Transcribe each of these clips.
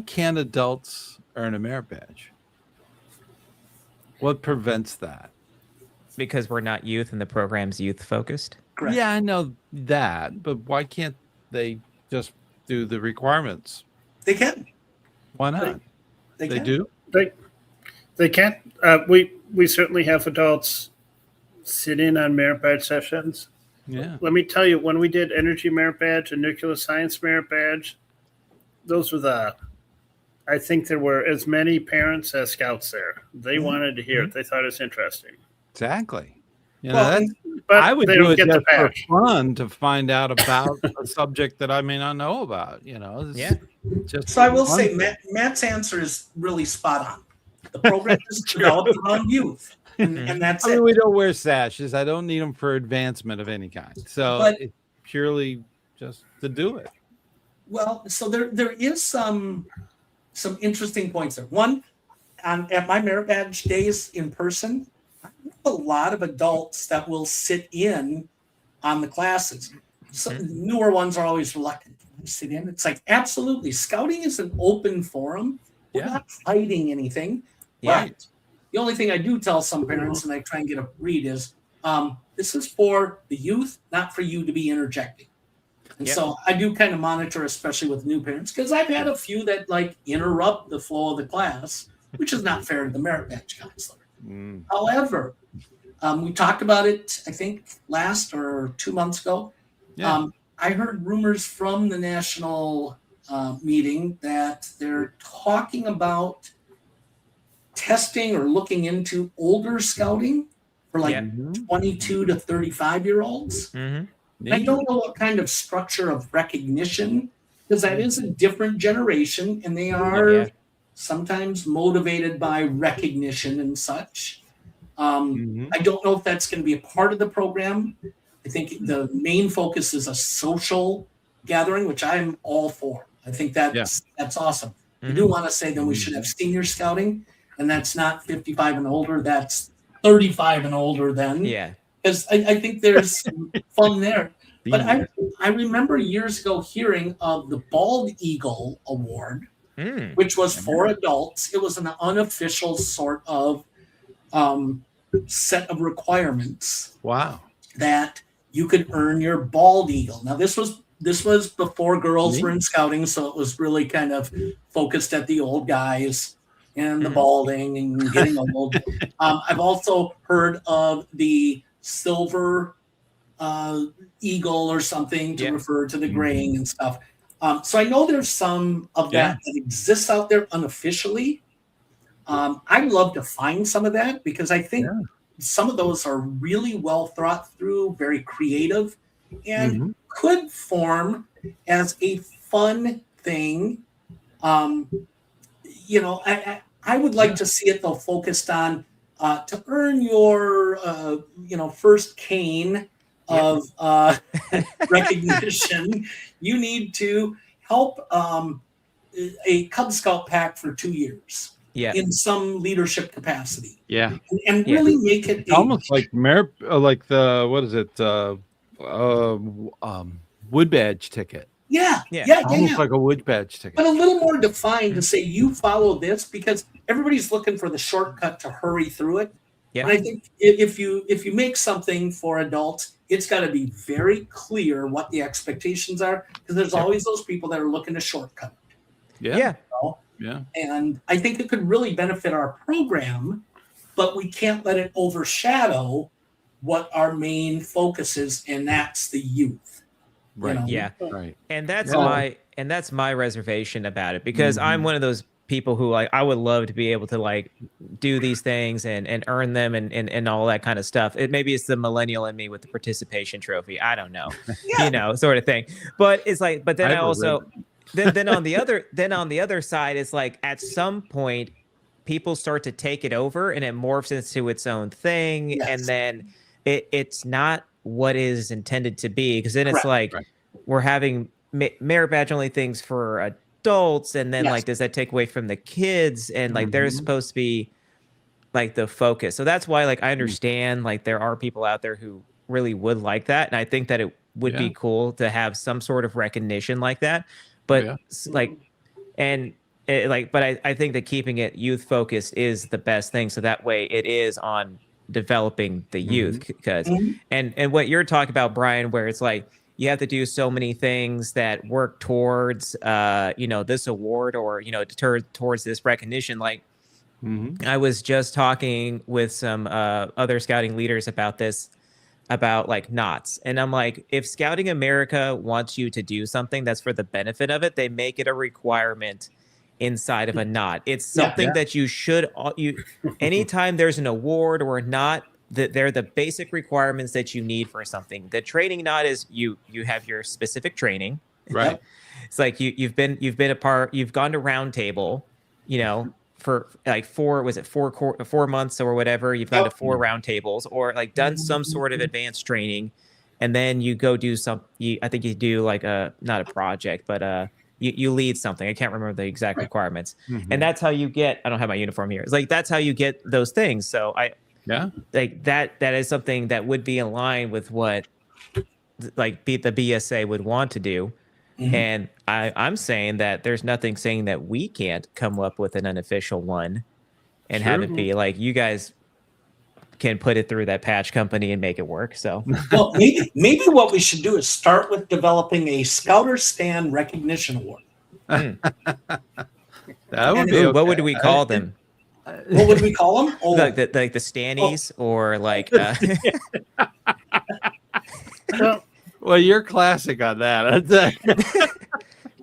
can't adults earn a merit badge? What prevents that? Because we're not youth and the program's youth focused. Correct. Yeah, I know that, but why can't they just do the requirements? They can. Why not? They They can. do? They can't. We certainly have adults sit in on merit badge sessions. Yeah. Let me tell you, when we did energy merit badge and nuclear science merit badge, those were I think there were as many parents as scouts there. They wanted to hear it. They thought it was interesting. Exactly. You know, Well, But I would they do don't it get the just for badge. fun to find out about a subject that I may not know about. You know, Yeah. Just So I will fun say thing. Matt's answer is really spot on. The program is developed around youth, and that's I mean, it. we don't wear sashes. I don't need them for advancement of any kind. So But- it's purely just to do it. Well, so there is some interesting points there. One, at my merit badge days in person, I have a lot of adults that will sit in on the classes. So newer ones are always reluctant to sit in. It's like, absolutely, scouting is an open forum. We're Yeah. not fighting anything. Yeah. But the only thing I do tell some parents, and I try and get a read, is this is for the youth, not for you to be interjecting. And Yep. so I do kind of monitor, especially with new parents, because I've had a few that like interrupt the flow of the class, which is not fair to the merit badge counselor. Mm. However, we talked about it, I think, last or 2 months ago. Yeah. I heard rumors from the national meeting that they're talking about testing or looking into older scouting for like Yeah. 22 to 35-year-olds. Mm-hmm. I don't know what kind of structure of recognition, because that is a different generation, and they are Yeah. sometimes motivated by recognition and such. Mhm. I don't know if that's going to be a part of the program. I think the main focus is a social gathering, which I'm all for. I think that's awesome. I do want to say that we should have senior scouting, and that's not 55 and older. That's 35 and older then. Yeah. Because I think there's some fun there. But I remember years ago hearing of the Bald Eagle Award, Mm. which was for adults. It was an unofficial sort of set of requirements Wow. that you could earn your bald eagle. Now this was before girls were in scouting, so it was really kind of focused at the old guys and the balding and getting old. I've also heard of the silver eagle or something to refer to the graying and stuff. So I know there's some of that exists out there unofficially. I'd love to find some of that because I think some of those are really well thought through, very creative, and could form as a fun thing. You know, I would like to see it though focused on to earn your first cane of recognition. You need to help a Cub Scout pack for 2 years. Yeah. In some leadership capacity. Yeah. And really make it almost like like the what is it? Wood badge ticket. Yeah. Almost like a wood badge ticket. But a little more defined to say you follow this because everybody's looking for the shortcut to hurry through it. Yeah. And I think if you make something for adults, it's got to be very clear what the expectations are because there's always those people that are looking to shortcut. Yeah. Yeah. Yeah. And I think it could really benefit our program, but we can't let it overshadow what our main focus is, and that's the youth. Right. You know? Yeah. Right. And that's my reservation about it because I'm one of those people who like I would love to be able to like do these things and earn them and all that kind of stuff. Maybe it's the millennial in me with the participation trophy. I don't know. You know, sort of thing. But it's like but then I also then on the other side it's like at some point people start to take it over and it morphs into its own thing and then it's not what is intended to be because then it's like we're having merit badge only things for adults and then like does that take away from the kids and like they're supposed to be like the focus. So that's why like I understand like there are people out there who really would like that and I think that it would be cool to have some sort of recognition like that. But like, and but I think that keeping it youth focused is the best thing. So that way it is on developing the youth, because and what you're talking about, Brian, where it's like you have to do so many things that work towards this award, or towards this recognition. Like I was just talking with some other scouting leaders about this, about like knots, and I'm like, if Scouting America wants you to do something that's for the benefit of it, they make it a requirement inside of a knot. It's something that you should anytime there's an award or a knot, that they're the basic requirements that you need for something. The training knot is you have your specific training, right? It's like you've gone to round table, for like 4 months or whatever. You've gone to 4 round tables, or like done some sort of advanced training, and then you go do I think you do like not a project, but you lead something. I can't remember the exact requirements. And that's how you get, I don't have my uniform here. It's like, that's how you get those things. So like that is something that would be in line with what like the BSA would want to do. And I'm saying that there's nothing saying that we can't come up with an unofficial one and have it be like, you guys can put it through that patch company and make it work. So well, maybe what we should do is start with developing a ScouterStan recognition award. That would be what would we call them? What would we call them? Like the Stannies, or like well, you're classic on that.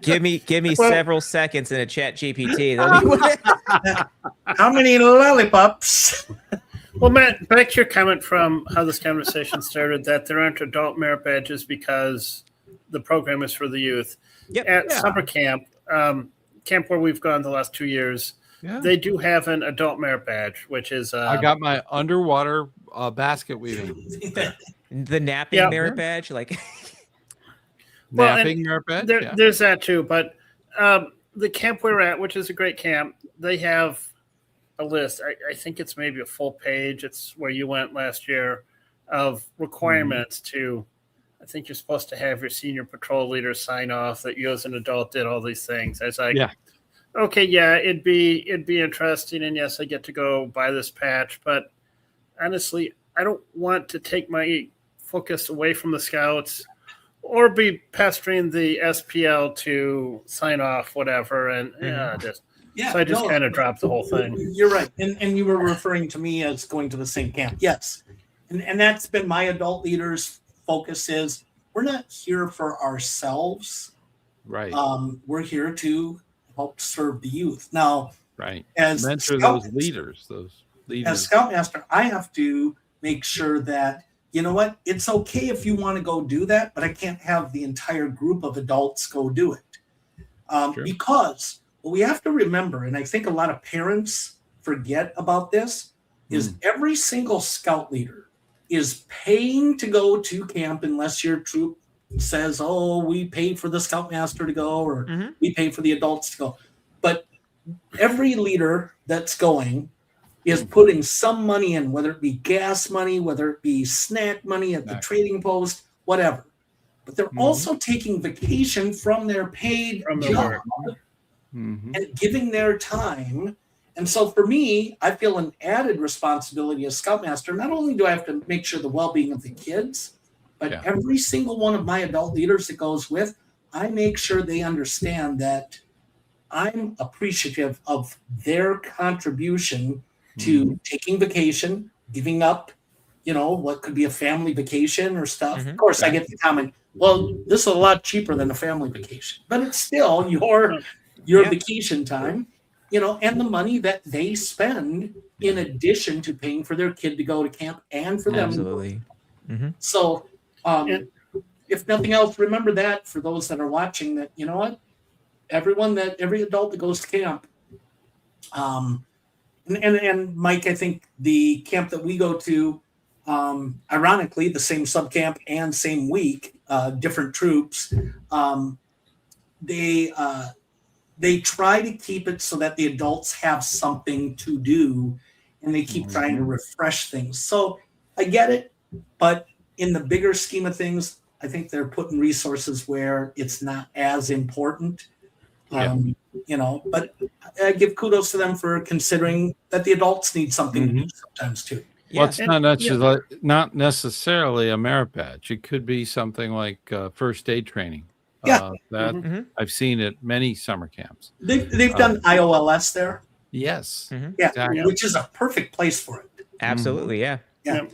give me several seconds in a chat GPT. How many lollipops? Well, Matt, back to your comment from how this conversation started, that there aren't adult merit badges because the program is for the youth. At summer camp, camp where we've gone the last 2 years, they do have an adult merit badge, which is I got my underwater basket weaving. The napping merit badge, like napping merit badge. There's that too, but the camp we're at, which is a great camp, they have a list. I think it's maybe a full page. It's where you went last year, of requirements to. I think you're supposed to have your senior patrol leader sign off that you as an adult did all these things. I was like, okay, it'd be interesting, and yes, I get to go buy this patch, but honestly, I don't want to take my focus away from the scouts or be pestering the SPL to sign off whatever, and so I just kind of dropped the whole thing. You're right, and you were referring to me as going to the same camp. Yes, and that's been my adult leaders' focus. Is we're not here for ourselves, right? We're here to help serve the youth. Now, as mentor those leaders. As Scoutmaster, I have to make sure that, you know what, it's okay if you want to go do that, but I can't have the entire group of adults go do it. Because what we have to remember, and I think a lot of parents forget about this, is every single scout leader is paying to go to camp unless your troop says, oh, we pay for the Scoutmaster to go, or we pay for the adults to go. But every leader that's going is putting some money in, whether it be gas money, whether it be snack money at the trading post, whatever. But they're also taking vacation from their paid job and giving their time. And so for me, I feel an added responsibility as Scoutmaster. Not only do I have to make sure the well-being of the kids, but every single one of my adult leaders that goes with, I make sure they understand that I'm appreciative of their contribution to taking vacation, giving up, what could be a family vacation or stuff. Of course, I get the comment, well, this is a lot cheaper than a family vacation, but it's still your vacation time, and the money that they spend in addition to paying for their kid to go to camp and for them. Absolutely. So if nothing else, remember that for those that are watching, that, you know what, every adult that goes to camp, and Mike, I think the camp that we go to, ironically, the same subcamp and same week, different troops, they try to keep it so that the adults have something to do, and they keep trying to refresh things. So I get it, but in the bigger scheme of things, I think they're putting resources where it's not as important. You know, but I give kudos to them for considering that the adults need something to do sometimes too. Well, it's not necessarily a merit badge. It could be something like first aid training. That I've seen at many summer camps. They've done IOLS there. Yes. Yeah, exactly. which is a perfect place for it. Absolutely, yeah. Yeah.